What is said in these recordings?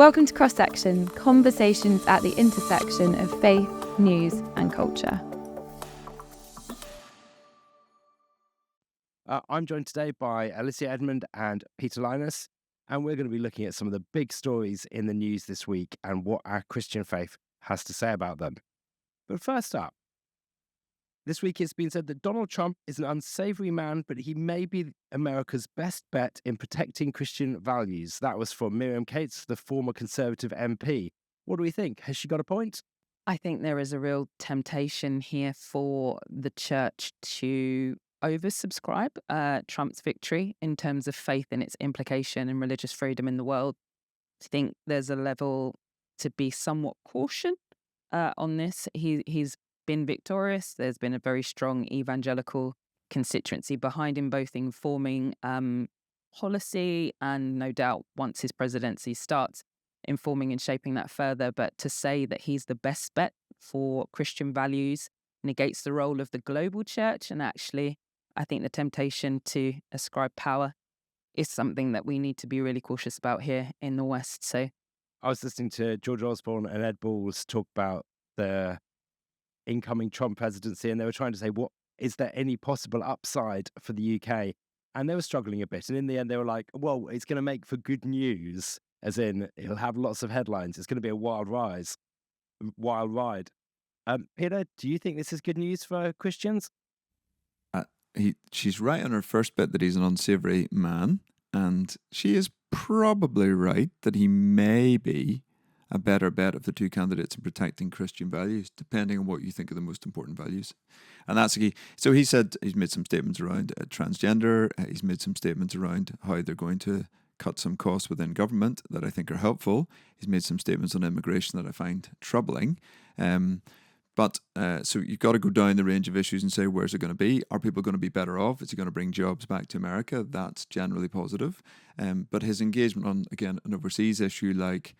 Welcome to Cross Section, conversations at the intersection of faith, news and culture. I'm joined today by Alicia Edmund and Peter Linus, and we're going to be looking at some of the big stories in the news this week and what our Christian faith has to say about them. But first up, this week it's been said that Donald Trump is an unsavory man, but he may be America's best bet in protecting Christian values. That was from Miriam Cates, the former Conservative MP. What do we think? Has she got a point? I think there is a real temptation here for the church to oversubscribe Trump's victory in terms of faith and its implication and religious freedom in the world. I think there's a level to be somewhat caution on this. He's been victorious. There's been a very strong evangelical constituency behind him, both informing policy and no doubt once his presidency starts, informing and shaping that further. But to say that he's the best bet for Christian values negates the role of the global church. And actually, I think the temptation to ascribe power is something that we need to be really cautious about here in the West. So I was listening to George Osborne and Ed Balls talk about the incoming Trump presidency, and they were trying to say, what is there any possible upside for the UK? And they were struggling a bit. And in the end, they were like, well, it's going to make for good news, as in it'll have lots of headlines. It's going to be a wild ride. Peter, do you think this is good news for Christians? She's right on her first bit that he's an unsavory man, and she is probably right that he may be a better bet of the two candidates in protecting Christian values, depending on what you think are the most important values. And that's the key. So he said he's made some statements around transgender. He's made some statements around how they're going to cut some costs within government that I think are helpful. He's made some statements on immigration that I find troubling. So you've got to go down the range of issues and say, where's it going to be? Are people going to be better off? Is he going to bring jobs back to America? That's generally positive. But his engagement on, again, an overseas issue like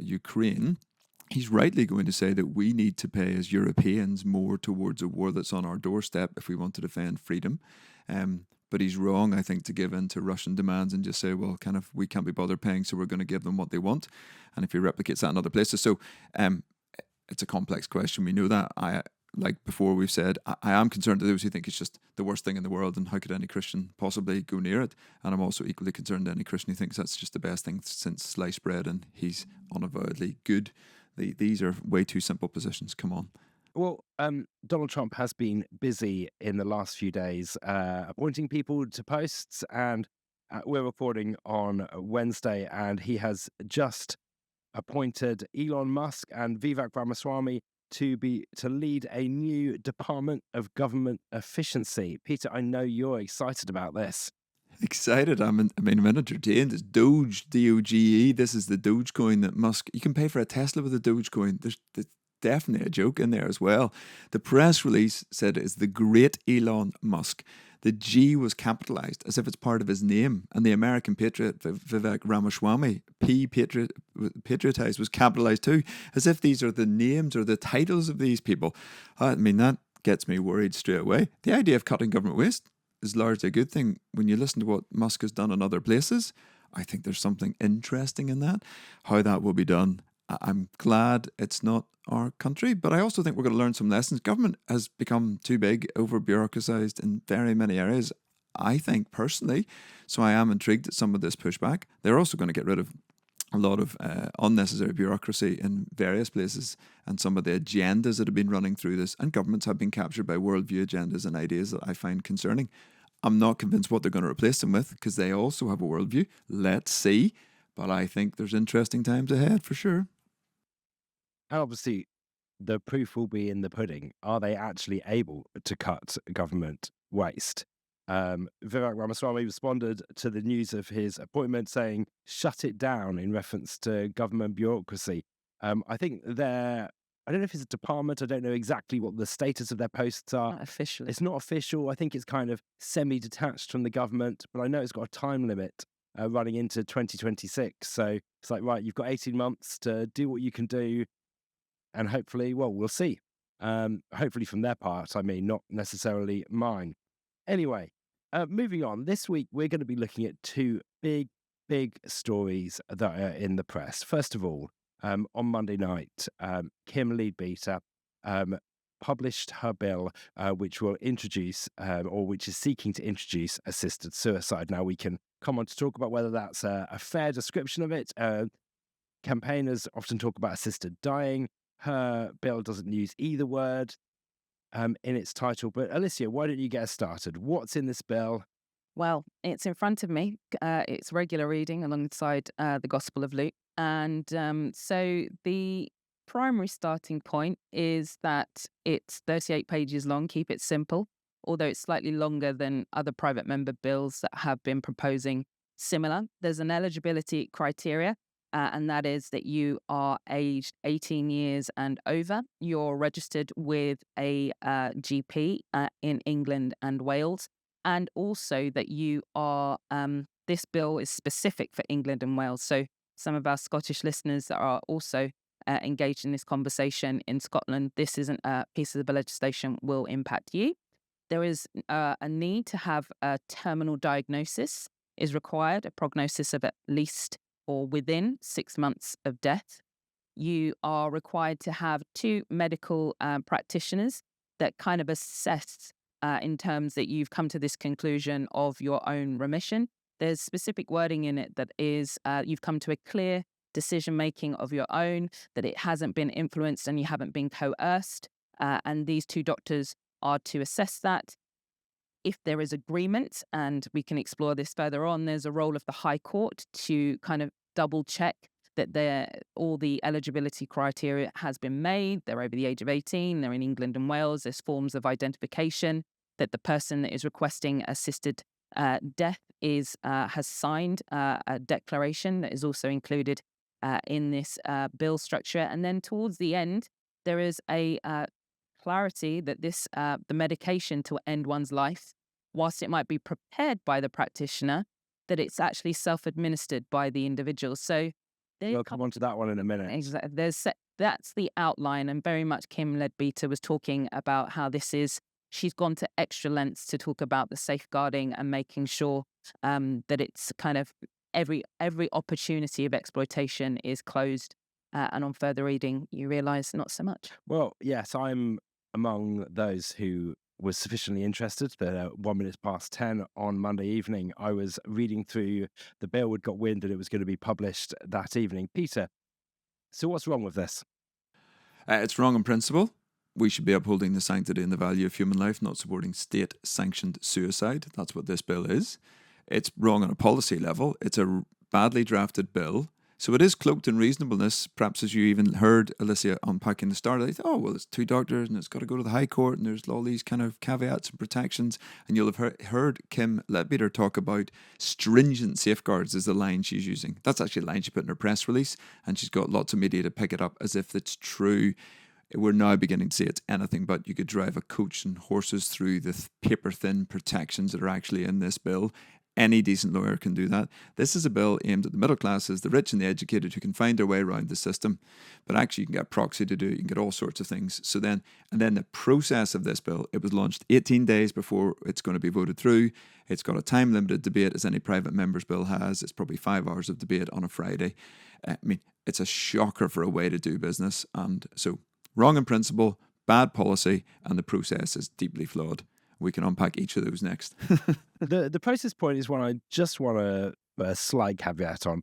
Ukraine, he's rightly going to say that we need to pay as Europeans more towards a war that's on our doorstep if we want to defend freedom. But he's wrong, I think, to give in to Russian demands and just say, well, kind of, we can't be bothered paying, so we're going to give them what they want. And if he replicates that in other places. So it's a complex question. We know that. Like before we've said, I am concerned to those who think it's just the worst thing in the world and how could any Christian possibly go near it. And I'm also equally concerned to any Christian who thinks that's just the best thing since sliced bread and he's unavowedly good. These are way too simple positions. Come on. Well, Donald Trump has been busy in the last few days appointing people to posts, and we're recording on Wednesday, and he has just appointed Elon Musk and Vivek Ramaswamy to lead a new Department of Government Efficiency. Peter, I know you're excited about this. Excited. I'm entertained. It's Doge, D-O-G-E. This is the Dogecoin that Musk... You can pay for a Tesla with a Dogecoin. There's definitely a joke in there as well. The press release said it's the great Elon Musk. The G was capitalized as if it's part of his name, and the American patriot Vivek Ramaswamy, patriotized, was capitalized too, as if these are the names or the titles of these people. I mean, that gets me worried straight away. The idea of cutting government waste is largely a good thing. When you listen to what Musk has done in other places, I think there's something interesting in that. How that will be done, I'm glad it's not our country, but I also think we're going to learn some lessons. Government has become too big, over-bureaucratized in very many areas, I think, personally. So I am intrigued at some of this pushback. They're also going to get rid of a lot of unnecessary bureaucracy in various places, and some of the agendas that have been running through this, and governments have been captured by worldview agendas and ideas that I find concerning. I'm not convinced what they're going to replace them with, because they also have a worldview. Let's see. But I think there's interesting times ahead for sure. And obviously, the proof will be in the pudding. Are they actually able to cut government waste? Vivek Ramaswamy responded to the news of his appointment saying, shut it down, in reference to government bureaucracy. I think I don't know if it's a department. I don't know exactly what the status of their posts are. not officially. It's not official. I think it's kind of semi-detached from the government, but I know it's got a time limit running into 2026. So it's like, right, you've got 18 months to do what you can do. And hopefully, well, we'll see. Hopefully from their part, I mean, not necessarily mine. Anyway, moving on. This week, we're going to be looking at two big big stories that are in the press. First of all, on Monday night, Kim Leadbeater published her bill, which will introduce, or which is seeking to introduce, assisted suicide. Now, we can come on to talk about whether that's a fair description of it. Campaigners often talk about assisted dying. Her bill doesn't use either word in its title. But Alicia, why don't you get us started? What's in this bill? Well, it's in front of me. It's regular reading alongside the Gospel of Luke. And so the primary starting point is that it's 38 pages long, keep it simple, although it's slightly longer than other private member bills that have been proposing similar. There's an eligibility criteria, and that is that you are aged 18 years and over. You're registered with a GP in England and Wales, and also that you are, this bill is specific for England and Wales. So some of our Scottish listeners that are also engaged in this conversation in Scotland, this isn't a piece of the legislation will impact you. There is a need to have a terminal diagnosis is required, a prognosis of at least or within 6 months of death. You are required to have 2 medical practitioners that kind of assess in terms that you've come to this conclusion of your own remission. There's specific wording in it that is you've come to a clear decision-making of your own, that it hasn't been influenced and you haven't been coerced. And these 2 doctors are to assess that. If there is agreement, and we can explore this further on, there's a role of the High Court to kind of double check that all the eligibility criteria has been made. They're over the age of 18. They're in England and Wales. There's forms of identification that the person that is requesting assisted death has signed a declaration that is also included in this bill structure. And then towards the end, there is a clarity that the medication to end one's life, whilst it might be prepared by the practitioner, that it's actually self-administered by the individual. So We'll come on to that one in a minute. exactly, that's the outline, and very much Kim Leadbeater was talking about how she's gone to extra lengths to talk about the safeguarding and making sure that it's kind of every opportunity of exploitation is closed. And on further reading, you realise not so much. Well, yes, I'm among those who was sufficiently interested that at 1 minute past 10 on Monday evening, I was reading through the bill. We'd got wind that it was going to be published that evening. Peter, so what's wrong with this? It's wrong in principle. We should be upholding the sanctity and the value of human life, not supporting state-sanctioned suicide. That's what this bill is. It's wrong on a policy level. It's a badly drafted bill. So it is cloaked in reasonableness. Perhaps as you even heard Alicia unpacking the start, they thought, oh, well, it's 2 doctors and it's got to go to the High Court and there's all these kind of caveats and protections. And you'll have heard Kim Leadbeater talk about stringent safeguards is the line she's using. That's actually a line she put in her press release, and she's got lots of media to pick it up as if it's true. We're now beginning to see it's anything but. You could drive a coach and horses through the paper-thin protections that are actually in this bill. Any decent lawyer can do that. This is a bill aimed at the middle classes, the rich and the educated who can find their way around the system. But actually, you can get proxy to do it. You can get all sorts of things. And then the process of this bill, it was launched 18 days before it's going to be voted through. It's got a time-limited debate, as any private member's bill has. It's probably 5 hours of debate on a Friday. It's a shocker for a way to do business. And so, wrong in principle, bad policy, and the process is deeply flawed. We can unpack each of those next. The process point is one I just want a slight caveat on.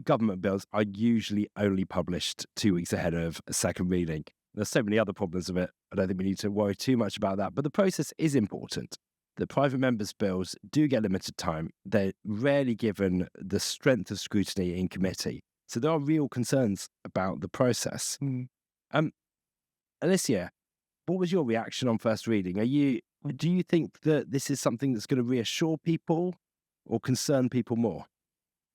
Government bills are usually only published 2 weeks ahead of a second reading. There's so many other problems of it. I don't think we need to worry too much about that. But the process is important. The private members' bills do get limited time. They're rarely given the strength of scrutiny in committee. So there are real concerns about the process. Alicia, what was your reaction on first reading? Do you think that this is something that's going to reassure people or concern people more?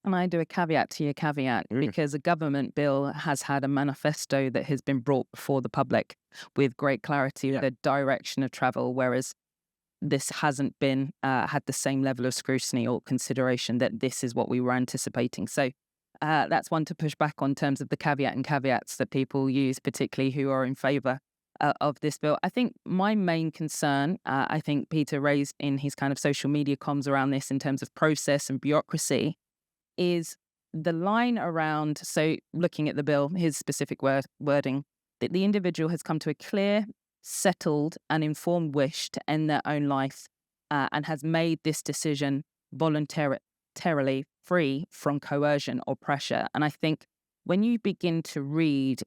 And I do a caveat to your caveat, because a government bill has had a manifesto that has been brought before the public with great clarity of the direction of travel, whereas this hasn't been had the same level of scrutiny or consideration that this is what we were anticipating. So that's one to push back on in terms of the caveat and caveats that people use, particularly who are in favour of this bill. I think my main concern, I think Peter raised in his kind of social media comms around this in terms of process and bureaucracy, is the line around, so looking at the bill, his specific wording, that the individual has come to a clear, settled and informed wish to end their own life and has made this decision voluntarily free from coercion or pressure. And I think when you begin to read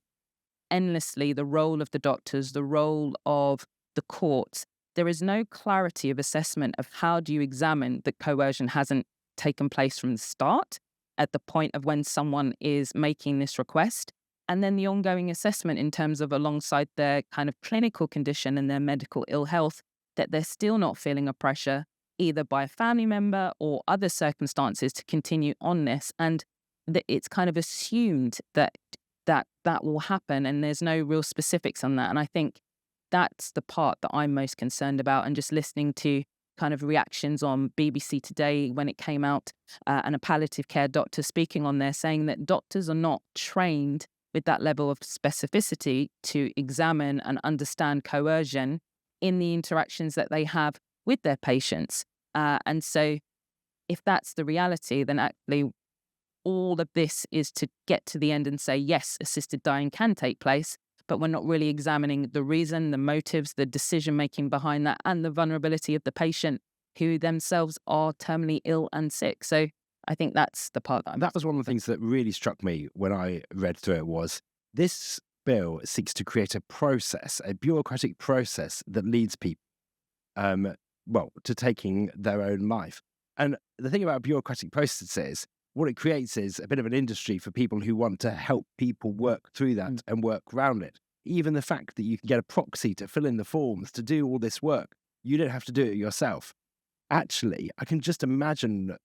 endlessly the role of the doctors, the role of the courts, there is no clarity of assessment of how do you examine that coercion hasn't taken place from the start at the point of when someone is making this request, and then the ongoing assessment in terms of alongside their kind of clinical condition and their medical ill health, that they're still not feeling a pressure either by a family member or other circumstances to continue on this, and that it's kind of assumed that will happen, and there's no real specifics on that. And I think that's the part that I'm most concerned about. And just listening to kind of reactions on BBC Today when it came out, and a palliative care doctor speaking on there saying that doctors are not trained with that level of specificity to examine and understand coercion in the interactions that they have with their patients. And so if that's the reality, then actually all of this is to get to the end and say, yes, assisted dying can take place, but we're not really examining the reason, the motives, the decision-making behind that, and the vulnerability of the patient who themselves are terminally ill and sick. So I think that's the part that was one of the things that really struck me when I read through it. Was this bill seeks to create a process, a bureaucratic process that leads people, to taking their own life. And the thing about bureaucratic processes, what it creates is a bit of an industry for people who want to help people work through that and work around it. Even the fact that you can get a proxy to fill in the forms, to do all this work, you don't have to do it yourself. Actually, I can just imagine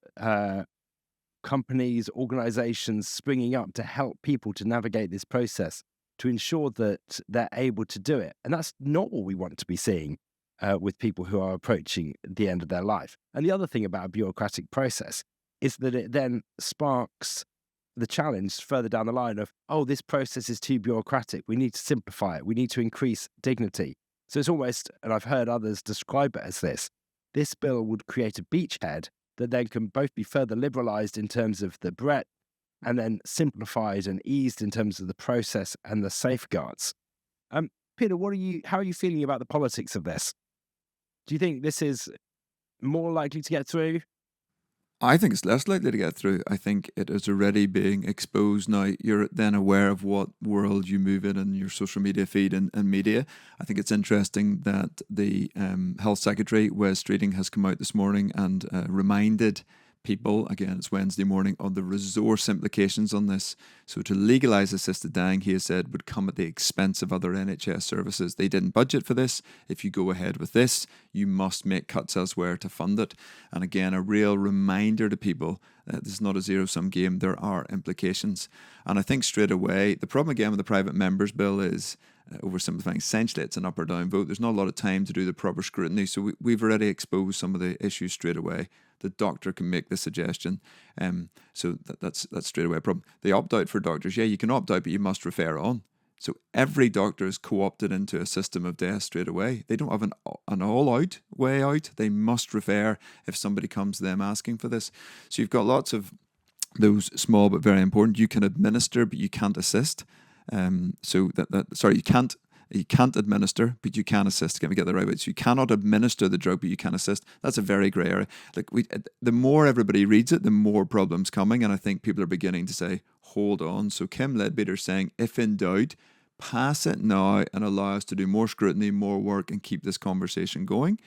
companies, organizations springing up to help people to navigate this process to ensure that they're able to do it. And that's not what we want to be seeing with people who are approaching the end of their life. And the other thing about a bureaucratic process is that it then sparks the challenge further down the line of, oh, this process is too bureaucratic. We need to simplify it. We need to increase dignity. So it's almost, and I've heard others describe it as this bill would create a beachhead that then can both be further liberalised in terms of the breadth and then simplified and eased in terms of the process and the safeguards. Peter, how are you feeling about the politics of this? Do you think this is more likely to get through? I think it's less likely to get through. I think it is already being exposed now. You're then aware of what world you move in your social media feed and media. I think it's interesting that the Health Secretary, Wes Streeting, has come out this morning and reminded people, again, it's Wednesday morning, on the resource implications on this. So to legalise assisted dying, he has said, would come at the expense of other NHS services. They didn't budget for this. If you go ahead with this, you must make cuts elsewhere to fund it. And again, a real reminder to people that this is not a zero-sum game. There are implications. And I think straight away, the problem again with the private members bill is, oversimplifying, essentially it's an up or down vote. There's not a lot of time to do the proper scrutiny. So we've already exposed some of the issues straight away. The doctor can make the suggestion. So that's straight away a problem. The opt-out for doctors, yeah, you can opt out, but you must refer on. So every doctor is co-opted into a system of death straight away. They don't have an all-out way out. They must refer if somebody comes to them asking for this. So you've got lots of those small but very important. You can administer, but you can't assist. You can't administer, but you can assist. Can we get that right? So you cannot administer the drug, but you can assist. That's a very grey area. The more everybody reads it, the more problems coming, and I think people are beginning to say, hold on. So Kim Leadbeater's saying, if in doubt, pass it now and allow us to do more scrutiny, more work, and keep this conversation going.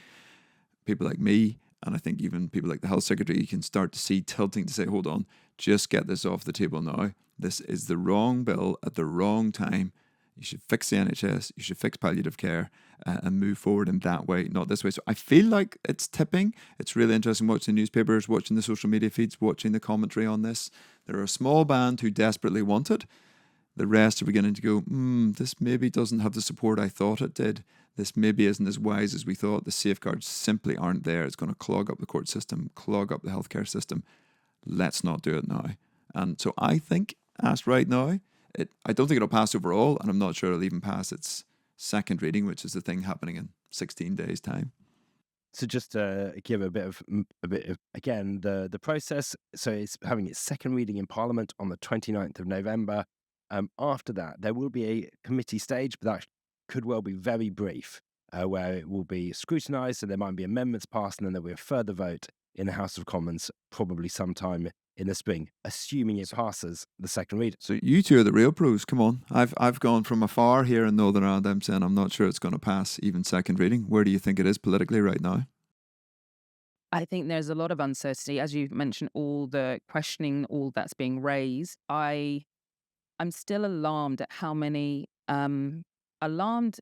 People like me, and I think even people like the Health Secretary, you can start to see tilting to say, hold on, just get this off the table now. This is the wrong bill at the wrong time. You should fix the NHS, you should fix palliative care and move forward in that way, not this way. So I feel like it's tipping. It's really interesting watching the newspapers, watching the social media feeds, watching the commentary on this. There are a small band who desperately want it. The rest are beginning to go, this maybe doesn't have the support I thought it did. This maybe isn't as wise as we thought. The safeguards simply aren't there. It's going to clog up the court system, clog up the healthcare system. Let's not do it now. And so I think, asked right now, I don't think it'll pass overall, and I'm not sure it'll even pass its second reading, which is the thing happening in 16 days' time. So just to give a bit of again the process. So it's having its second reading in Parliament on the 29th of November. After that, there will be a committee stage, but that could well be very brief, where it will be scrutinised, and there might be amendments passed, and then there'll be a further vote in the House of Commons, probably sometime in the spring, assuming it passes the second reading. So you two are the real pros. Come on. I've gone from afar here in Northern Ireland. I'm saying I'm not sure it's going to pass even second reading. Where do you think it is politically right now? I think there's a lot of uncertainty, as you mentioned, all the questioning, all that's being raised. I'm still alarmed at how many alarmed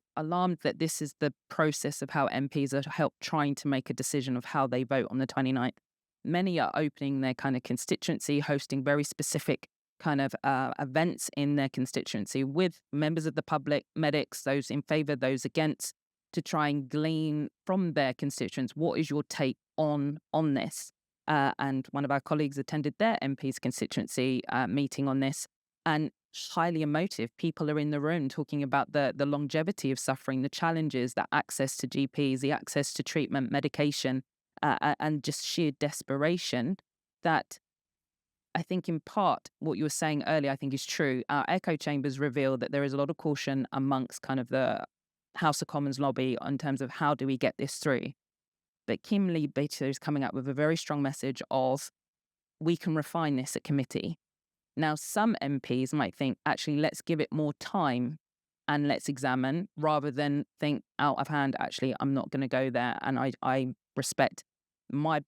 that this is the process of how MPs are trying to make a decision of how they vote on the 29th. Many are opening their kind of constituency, hosting very specific kind of events in their constituency with members of the public, medics, those in favour, those against, to try and glean from their constituents, what is your take on this? And one of our colleagues attended their MP's constituency meeting on this, and highly emotive. People are in the room talking about the longevity of suffering, the challenges, the access to GPs, the access to treatment, medication, and just sheer desperation. That I think in part what you were saying earlier, I think is true. Our echo chambers reveal that there is a lot of caution amongst kind of the House of Commons lobby in terms of how do we get this through. But Kim Lee-Bitter is coming up with a very strong message of we can refine this at committee. Now, some MPs might think, actually, let's give it more time and let's examine, rather than think out of hand, actually, I'm not going to go there. And I respect my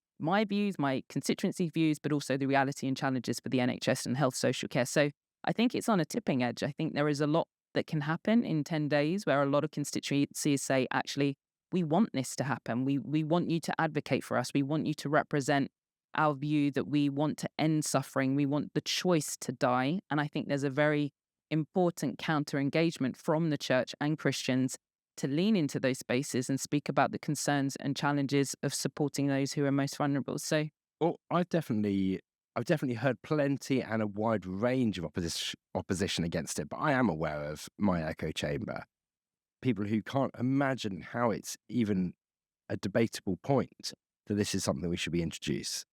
views, my constituency views, but also the reality and challenges for the NHS and health social care. So I think it's on a tipping edge. I think there is a lot that can happen in 10 days where a lot of constituencies say, actually, we want this to happen. We want you to advocate for us. We want you to represent our view that we want to end suffering. We want the choice to die. And I think there's a very important counter-engagement from the church and Christians to lean into those spaces and speak about the concerns and challenges of supporting those who are most vulnerable. So, well, I've definitely heard plenty and a wide range of opposition against it, but I am aware of my echo chamber. People who can't imagine how it's even a debatable point that this is something we should be introducing.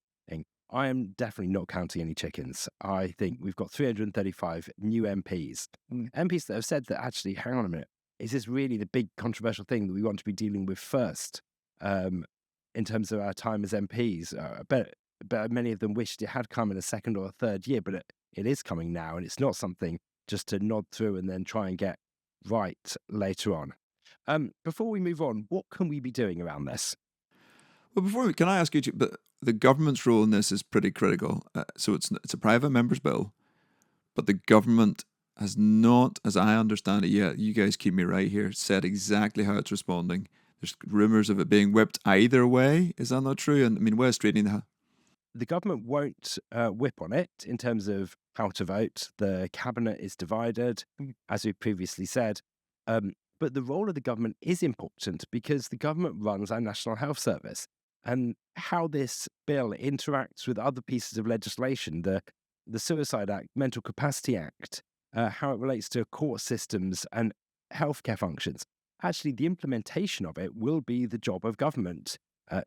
I am definitely not counting any chickens. I think we've got 335 new MPs. MPs that have said that, actually, hang on a minute, is this really the big controversial thing that we want to be dealing with first in terms of our time as MPs? But many of them wished it had come in a second or a third year, but it is coming now, and it's not something just to nod through and then try and get right later on. Before we move on, what can we be doing around this? Well, can I ask you, but the government's role in this is pretty critical. So it's a private member's bill, but the government has not, as I understand it yet, you guys keep me right here, said exactly how it's responding. There's rumours of it being whipped either way. Is that not true? And I mean, West Reading, the government won't whip on it in terms of how to vote. The cabinet is divided, as we previously said. But the role of the government is important because the government runs our National Health Service. And how this bill interacts with other pieces of legislation, the Suicide Act, Mental Capacity Act, how it relates to court systems and healthcare functions. Actually, the implementation of it will be the job of government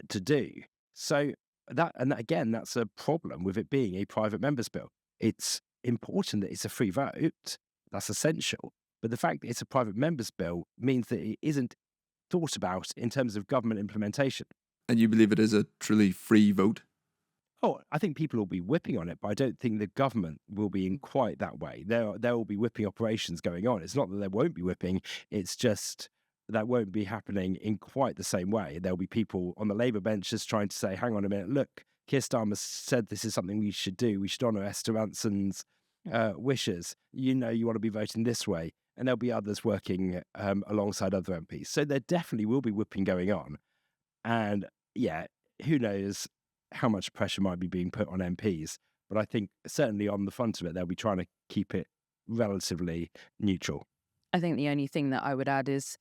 to do. So that's a problem with it being a private member's bill. It's important that it's a free vote. That's essential. But the fact that it's a private member's bill means that it isn't thought about in terms of government implementation. and you believe it is a truly free vote? Oh, I think people will be whipping on it, but I don't think the government will be in quite that way. There will be whipping operations going on. It's not that there won't be whipping, it's just that won't be happening in quite the same way. There'll be people on the Labour benches trying to say, hang on a minute, look, Keir Starmer said this is something we should do. We should honour Esther Ranson's wishes. You want to be voting this way. And there'll be others working alongside other MPs. So there definitely will be whipping going on. And yeah, who knows how much pressure might be being put on MPs. But I think certainly on the front of it, they'll be trying to keep it relatively neutral. I think the only thing that I would add is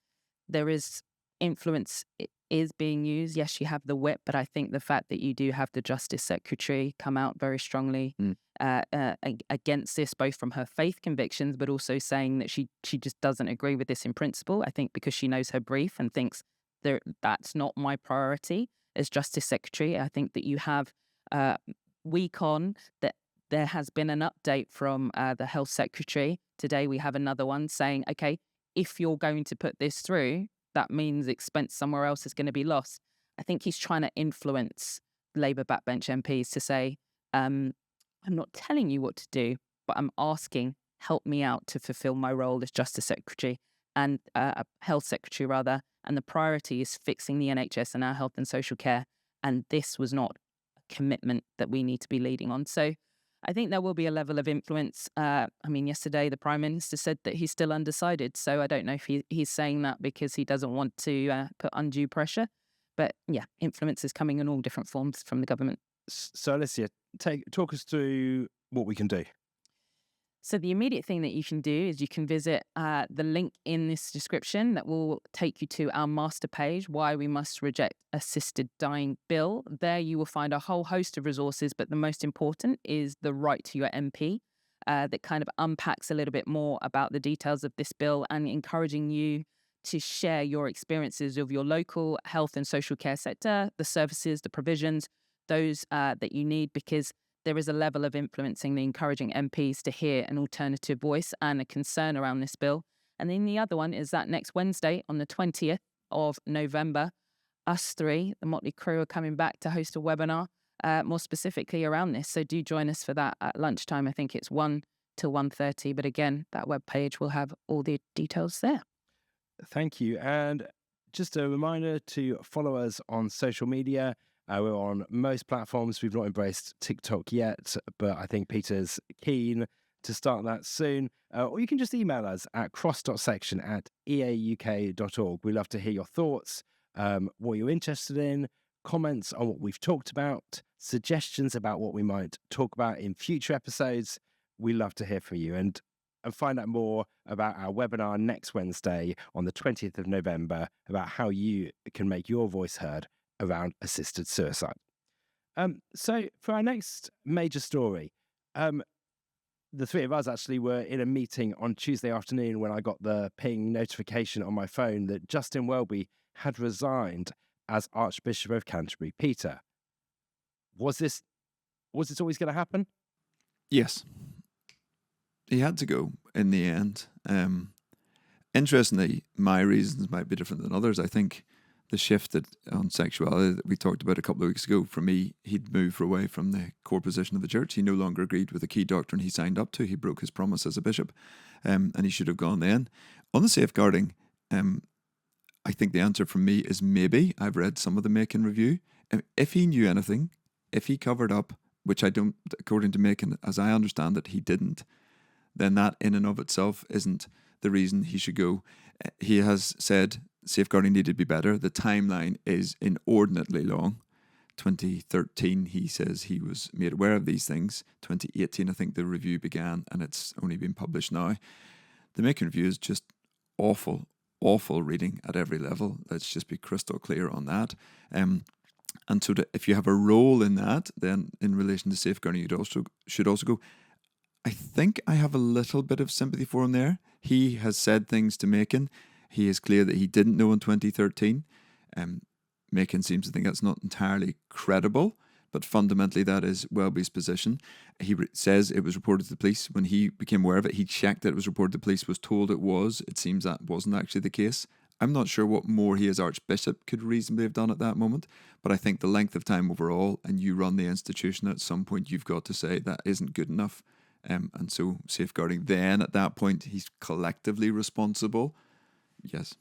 there is influence is being used. Yes, you have the whip, but I think the fact that you do have the Justice Secretary come out very strongly against this, both from her faith convictions, but also saying that she just doesn't agree with this in principle. I think because she knows her brief and thinks That's not my priority as Justice Secretary. I think that you have week on that there has been an update from the Health Secretary. Today we have another one saying, okay, if you're going to put this through, that means expense somewhere else is going to be lost. I think he's trying to influence Labour backbench MPs to say, I'm not telling you what to do, but I'm asking, help me out to fulfil my role as Justice Secretary and Health Secretary rather. And the priority is fixing the NHS and our health and social care. And this was not a commitment that we need to be leading on. So I think there will be a level of influence. Yesterday the Prime Minister said that he's still undecided. So I don't know if he's saying that because he doesn't want to put undue pressure. But yeah, influence is coming in all different forms from the government. So Alicia, talk us through what we can do. So the immediate thing that you can do is you can visit the link in this description that will take you to our master page, Why We Must Reject Assisted Dying Bill. There you will find a whole host of resources, but the most important is the Right to Your MP that kind of unpacks a little bit more about the details of this bill and encouraging you to share your experiences of your local health and social care sector, the services, the provisions, those that you need, because there is a level of influencing the encouraging MPs to hear an alternative voice and a concern around this bill. And then the other one is that next Wednesday on the 20th of November, us three, the Motley Crew, are coming back to host a webinar more specifically around this. So do join us for that at lunchtime. I think it's 1 till 1:30. But again, that webpage will have all the details there. Thank you. And just a reminder to follow us on social media. We're on most platforms. We've not embraced TikTok yet, but I think Peter's keen to start that soon. Or you can just email us at cross.section@eauk.org. We love to hear your thoughts, what you're interested in, comments on what we've talked about, suggestions about what we might talk about in future episodes. We love to hear from you. And find out more about our webinar next Wednesday on the 20th of November about how you can make your voice heard around assisted suicide. So for our next major story, the three of us actually were in a meeting on Tuesday afternoon when I got the ping notification on my phone that Justin Welby had resigned as Archbishop of Canterbury. Peter, was this always going to happen? Yes. He had to go in the end. Interestingly, my reasons might be different than others. I think the shift on sexuality that we talked about a couple of weeks ago, for me, he'd moved away from the core position of the church. He no longer agreed with the key doctrine he signed up to. He broke his promise as a bishop, and he should have gone then. On the safeguarding, I think the answer from me is maybe. I've read some of the Macon review. If he knew anything, if he covered up, which I don't, according to Macon, as I understand it, he didn't, then that in and of itself isn't the reason he should go. He has said safeguarding needed to be better. The timeline is inordinately long. 2013, he says he was made aware of these things. 2018, I think the review began, and it's only been published now. The Macon review is just awful reading at every level. Let's just be crystal clear on that. And so if you have a role in that, then in relation to safeguarding, you should also go. I think I have a little bit of sympathy for him there. He has said things to Macon. He is clear that he didn't know in 2013. Macon seems to think that's not entirely credible, but fundamentally that is Welby's position. He says it was reported to the police. When he became aware of it, he checked that it was reported to the police, was told it was. It seems that wasn't actually the case. I'm not sure what more he as Archbishop could reasonably have done at that moment, but I think the length of time overall, and you run the institution, at some point you've got to say that isn't good enough. And so safeguarding then at that point, he's collectively responsible. Yes.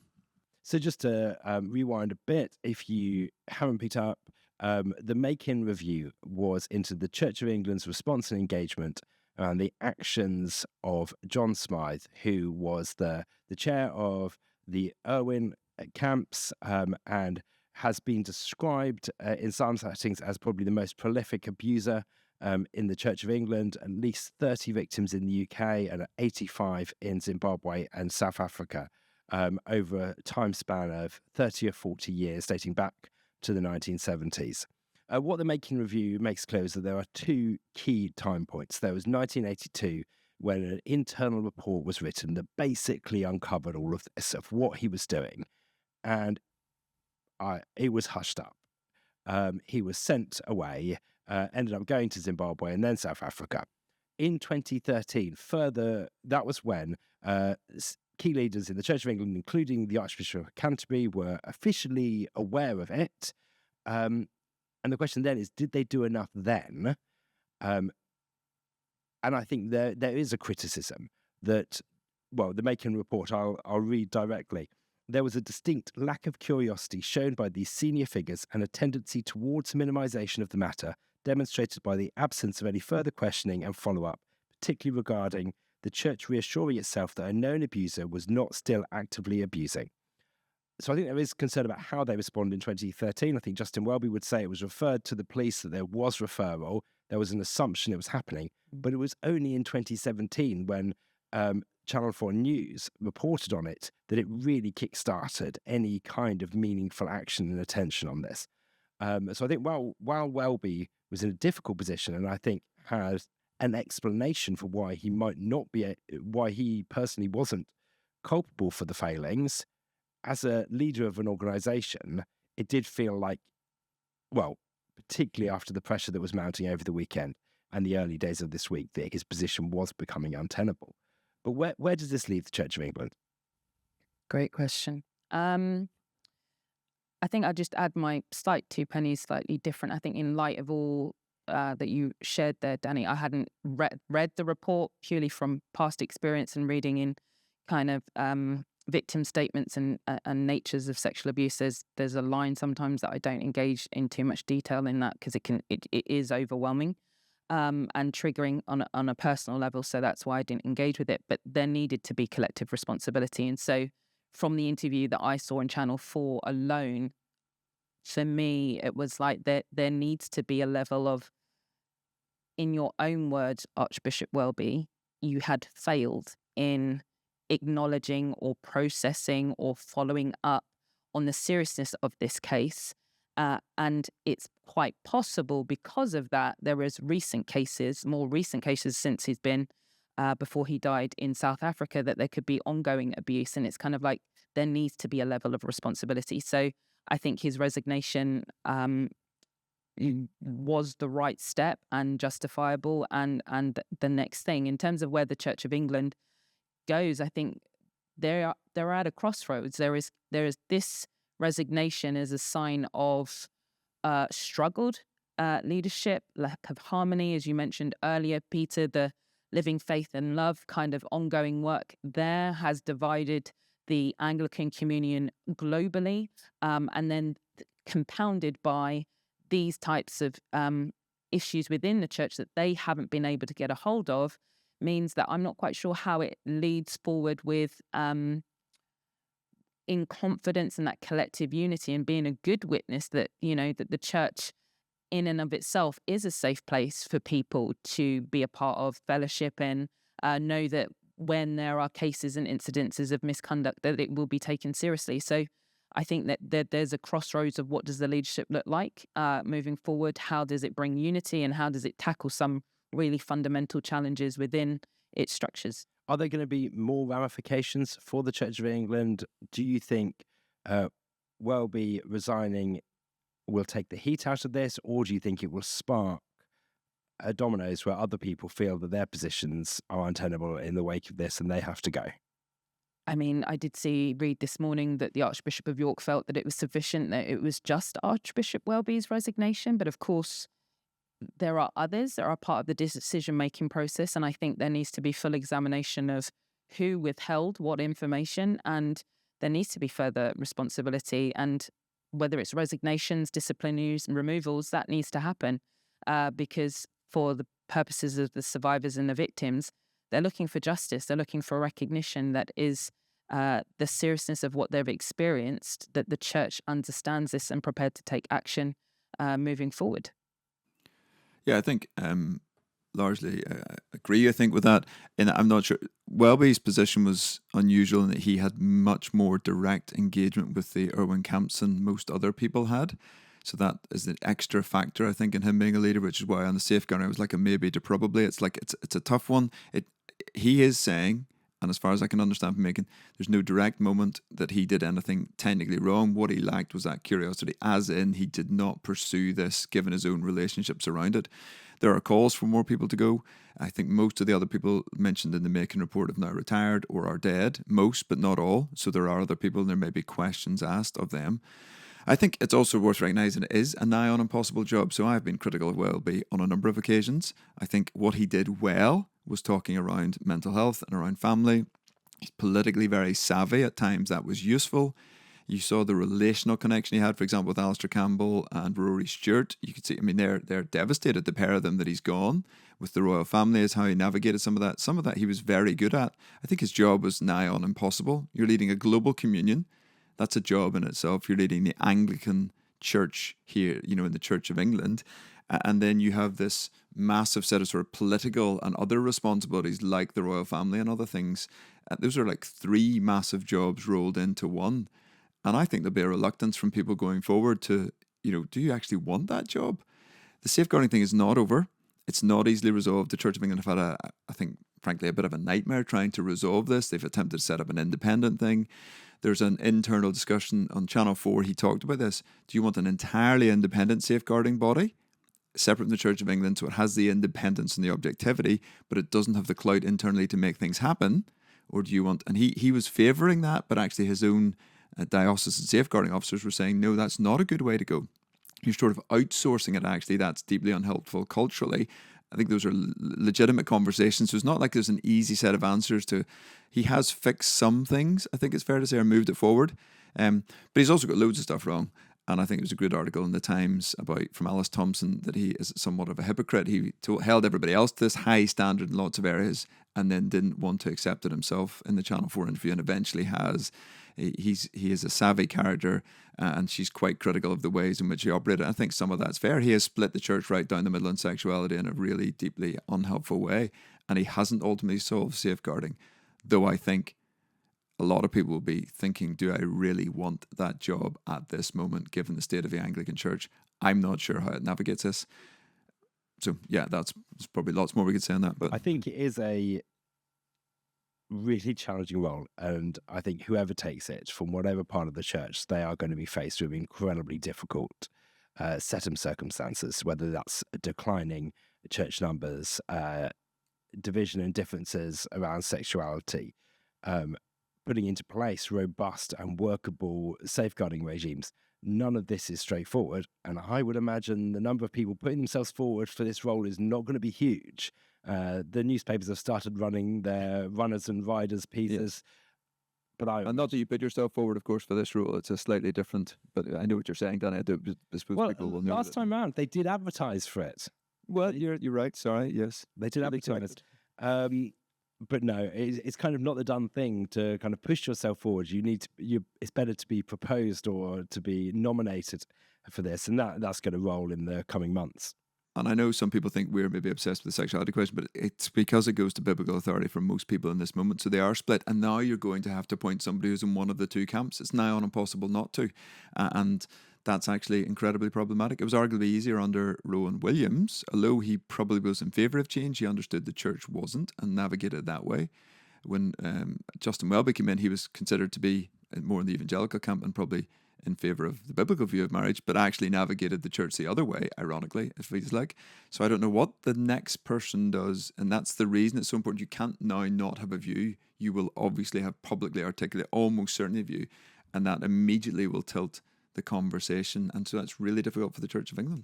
So just to rewind a bit, if you haven't picked up, the Macon review was into the Church of England's response and engagement and the actions of John Smythe, who was the chair of the Irwin camps and has been described in some settings as probably the most prolific abuser in the Church of England. At least 30 victims in the UK and 85 in Zimbabwe and South Africa over a time span of 30 or 40 years dating back to the 1970s. What the Macon review makes clear is that there are two key time points. There was 1982 when an internal report was written that basically uncovered all of this, of what he was doing. And it was hushed up. He was sent away, ended up going to Zimbabwe and then South Africa. In 2013, that was when key leaders in the Church of England, including the Archbishop of Canterbury, were officially aware of it. And the question then is, did they do enough then? And I think there is a criticism that, well, the Macon report, I'll read directly. There was a distinct lack of curiosity shown by these senior figures and a tendency towards minimisation of the matter, demonstrated by the absence of any further questioning and follow-up, particularly regarding the Church reassuring itself that a known abuser was not still actively abusing. So I think there is concern about how they responded in 2013. I think Justin Welby would say it was referred to the police, that there was referral, there was an assumption it was happening, but it was only in 2017 when Channel 4 News reported on it that it really kick-started any kind of meaningful action and attention on this. So I think while Welby was in a difficult position, and I think has an explanation for why he might not be, why he personally wasn't culpable for the failings, as a leader of an organisation, it did feel like, well, particularly after the pressure that was mounting over the weekend and the early days of this week, that his position was becoming untenable. But where does this leave the Church of England? Great question. I think I'll just add my slight two pennies, slightly different. I think in light of all that you shared there, Danny, I hadn't read the report purely from past experience and reading in kind of victim statements and natures of sexual abuse. There's a line sometimes that I don't engage in too much detail in that, because it is overwhelming and triggering on a personal level. So that's why I didn't engage with it. But there needed to be collective responsibility. And so from the interview that I saw in Channel 4 alone, for me, it was like there needs to be a level of, in your own words, Archbishop Welby, you had failed in acknowledging or processing or following up on the seriousness of this case. And it's quite possible because of that, there is more recent cases since he's been, before he died in South Africa, that there could be ongoing abuse. And it's kind of like there needs to be a level of responsibility. So I think his resignation was the right step and justifiable. And the next thing, in terms of where the Church of England goes, I think they're at a crossroads. There is this resignation as a sign of struggled leadership, lack of harmony, as you mentioned earlier, Peter. The Living Faith and Love kind of ongoing work there has divided the Anglican communion globally, and then compounded by these types of issues within the church that they haven't been able to get a hold of, means that I'm not quite sure how it leads forward with in confidence and that collective unity and being a good witness that, that the church in and of itself is a safe place for people to be a part of, fellowship, and know that when there are cases and incidences of misconduct, that it will be taken seriously. So I think that there's a crossroads of what does the leadership look like moving forward? How does it bring unity, and how does it tackle some really fundamental challenges within its structures? Are there going to be more ramifications for the Church of England? Do you think Welby resigning will take the heat out of this, or do you think it will spark dominoes where other people feel that their positions are untenable in the wake of this and they have to go? I mean, I did read this morning that the Archbishop of York felt that it was sufficient, that it was just Archbishop Welby's resignation. But of course, there are others that are part of the decision-making process. And I think there needs to be full examination of who withheld what information, and there needs to be further responsibility. And whether it's resignations, disciplinaries, and removals, that needs to happen because for the purposes of the survivors and the victims, they're looking for justice. They're looking for recognition that is the seriousness of what they've experienced, that the church understands this and prepared to take action moving forward. Yeah, I think largely agree, I think, with that. And I'm not sure. Welby's position was unusual in that he had much more direct engagement with the Irwin camps than most other people had. So that is an extra factor, I think, in him being a leader, which is why on the safeguarding I was like a maybe to probably. It's like it's a tough one. He is saying, And as far as I can understand from Macon, there's no direct moment that he did anything technically wrong. What he lacked was that curiosity, as in he did not pursue this given his own relationships around it. There are calls for more people to go. I think most of the other people mentioned in the Macon report have now retired or are dead. Most, but not all. So there are other people and there may be questions asked of them. I think it's also worth recognising it is a nigh on impossible job. So I've been critical of Welby on a number of occasions. I think what he did well was talking around mental health and around family. He's politically very savvy. At times that was useful. You saw the relational connection he had, for example, with Alistair Campbell and Rory Stewart. You could see, I mean, they're devastated, the pair of them, that he's gone. With the royal family is how he navigated some of that. Some of that he was very good at. I think his job was nigh on impossible. You're leading a global communion. That's a job in itself. You're leading the Anglican Church here, you know, in the Church of England. And then you have this massive set of sort of political and other responsibilities like the royal family and other things. Those are like three massive jobs rolled into one. And I think there'll be a reluctance from people going forward to, you know, do you actually want that job? The safeguarding thing is not over. It's not easily resolved. The Church of England have had, I think, frankly, a bit of a nightmare trying to resolve this. They've attempted to set up an independent thing. There's an internal discussion on Channel 4. He talked about this. Do you want an entirely independent safeguarding body, separate from the Church of England, so it has the independence and the objectivity, but it doesn't have the clout internally to make things happen? Or do you want, and he was favouring that, but actually his own diocesan safeguarding officers were saying, no, that's not a good way to go. You're sort of outsourcing it, actually. That's deeply unhelpful culturally. I think those are legitimate conversations. So it's not like there's an easy set of answers to. He has fixed some things, I think it's fair to say, or moved it forward. But he's also got loads of stuff wrong. And I think it was a good article in the Times from Alice Thompson that he is somewhat of a hypocrite. He held everybody else to this high standard in lots of areas and then didn't want to accept it himself in the Channel 4 interview, and eventually has. He is a savvy character, and she's quite critical of the ways in which he operated. I think some of that's fair. He has split the church right down the middle on sexuality in a really deeply unhelpful way, and he hasn't ultimately solved safeguarding. Though I think a lot of people will be thinking, do I really want that job at this moment, given the state of the Anglican Church? I'm not sure how it navigates this. So, yeah, there's probably lots more we could say on that. But I think it is a really challenging role, and I think whoever takes it from whatever part of the church, they are going to be faced with incredibly difficult set of circumstances, whether that's declining church numbers, division and differences around sexuality, putting into place robust and workable safeguarding regimes. None of this is straightforward, and I would imagine the number of people putting themselves forward for this role is not going to be huge. The newspapers have started running their runners and riders pieces. But and not that you put yourself forward, of course, for this role. It's a slightly different, but I know what you're saying, Danny. I suppose people will know. Last time round, they did advertise for it. Well, you're right. Sorry, yes. They did advertise. But no, it's kind of not the done thing to kind of push yourself forward. It's better to be proposed or to be nominated for this, and that's going to roll in the coming months. And I know some people think we're maybe obsessed with the sexuality question, but it's because it goes to biblical authority for most people in this moment. So they are split. And now you're going to have to appoint somebody who's in one of the two camps. It's now impossible not to. And that's actually incredibly problematic. It was arguably easier under Rowan Williams, although he probably was in favour of change. He understood the church wasn't and navigated that way. When Justin Welby came in, he was considered to be more in the evangelical camp and probably in favour of the biblical view of marriage, but actually navigated the church the other way, ironically, it feels like. So I don't know what the next person does, and that's the reason it's so important. You can't now not have a view. You will obviously have publicly articulated almost certainly a view, and that immediately will tilt the conversation, and so that's really difficult for the Church of England.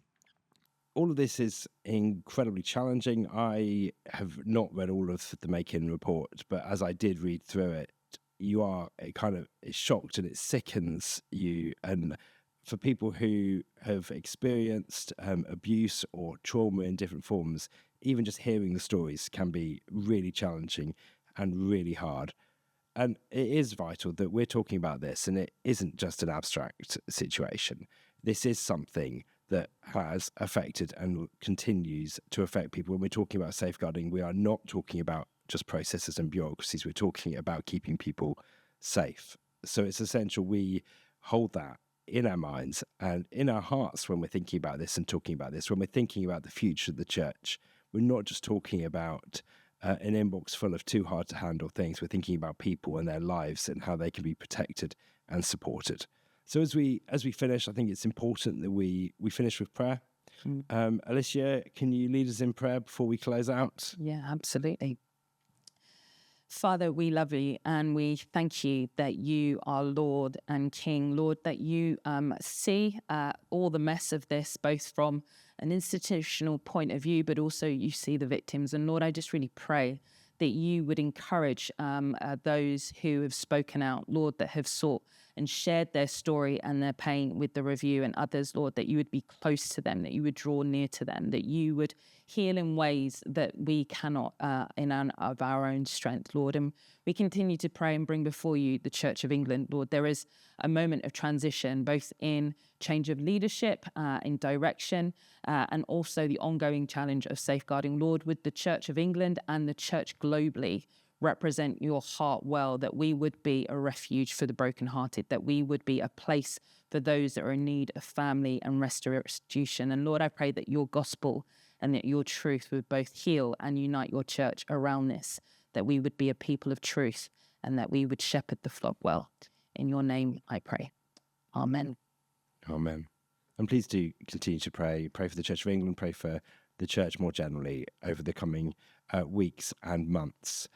All of this is incredibly challenging. I have not read all of the Macon report, but as I did read through it, you are it's shocked and it sickens you. And for people who have experienced abuse or trauma in different forms, even just hearing the stories can be really challenging and really hard. And it is vital that we're talking about this, and it isn't just an abstract situation. This is something that has affected and continues to affect people. When we're talking about safeguarding, we are not talking about just processes and bureaucracies. We're talking about keeping people safe. So it's essential we hold that in our minds and in our hearts when we're thinking about this and talking about this. When we're thinking about the future of the church, we're not just talking about an inbox full of too hard to handle things. We're thinking about people and their lives and how they can be protected and supported. So as we finish, I think it's important that we finish with prayer. Alicia, can you lead us in prayer before we close out? Yeah, absolutely. Father, we love you and we thank you that you are Lord and King. Lord, that you see all the mess of this, both from an institutional point of view, but also you see the victims. And Lord, I just really pray that you would encourage those who have spoken out, Lord, that have sought and shared their story and their pain with the review, and others, Lord, that you would be close to them, that you would draw near to them, that you would heal in ways that we cannot of our own strength, Lord. And we continue to pray and bring before you the Church of England, Lord. There is a moment of transition, both in change of leadership, in direction, and also the ongoing challenge of safeguarding. Lord, would the Church of England and the church globally represent your heart well, that we would be a refuge for the brokenhearted, that we would be a place for those that are in need of family and restitution. And Lord, I pray that your gospel and that your truth would both heal and unite your church around this, that we would be a people of truth and that we would shepherd the flock well. In your name, I pray. Amen. Amen. And please do continue to pray. Pray for the Church of England, pray for the church more generally over the coming weeks and months.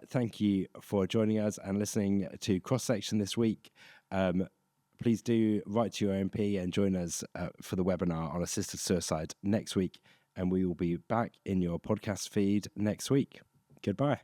Thank you for joining us and listening to Cross Section this week. Please do write to your MP and join us for the webinar on assisted suicide next week. And we will be back in your podcast feed next week. Goodbye.